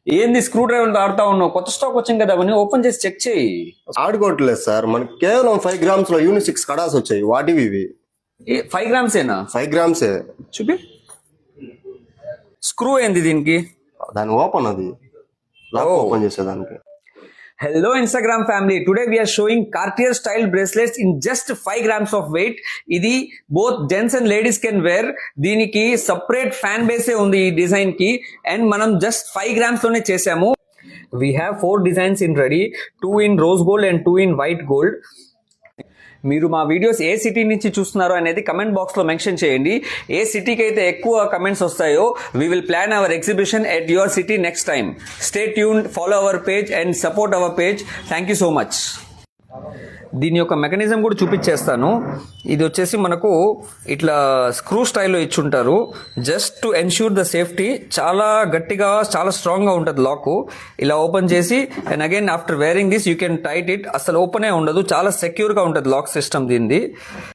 ఏంది screw driver ఆడుతా ఉన్నావు? కొత్త స్టాక్ వచ్చింది కదా, అవన్నీ ఓపెన్ చేసి చెక్ చేయి. ఆడుకోవట్లేదు సార్, మనకి కేవలం 5 గ్రామ్స్ లో యూనిసిక్స్ కడాస్ వచ్చాయి. వాటివి ఇవి 5 గ్రామ్స్ ఏనా? 5 గ్రామ్సే. చూపి. స్క్రూ ఏంది దీనికి? దాని ఓపెన్ అది లాక్ ఓపెన్ చేసేదానికి. Hello Instagram family, today we are showing Cartier style bracelets in just 5 grams of weight. ఇది both gents and ladies can wear. దీనికి separate fan base ఉంది ఈ డిజైన్ కి, అండ్ మనం just 5 grams లోనే చేసాము. We have 4 designs in ready, 2 in rose gold and 2 in white gold. మీరు మా వీడియోస్ ఏ సిటీ నుంచి చూస్తున్నారో అనేది కమెంట్ బాక్స్ లో మెన్షన్ చేయండి. ఏ సిటీకి అయితే ఎక్కువ కమెంట్స్ వస్తాయో we will plan our exhibition at your city next time. Stay tuned, follow our page and support our page. Thank you so much. దీని యొక్క మెకానిజం కూడా చూపించేస్తాను. ఇది వచ్చేసి మనకు ఇట్లా స్క్రూ స్టైల్లో ఇచ్చుంటారు, just to ensure the safety. చాలా గట్టిగా, చాలా స్ట్రాంగ్గా ఉంటుంది లాక్. ఇలా ఓపెన్ చేసి and again after wearing this you can tight it. అసలు ఓపెనే ఉండదు, చాలా సెక్యూర్గా ఉంటుంది లాక్ సిస్టమ్ దీనిది.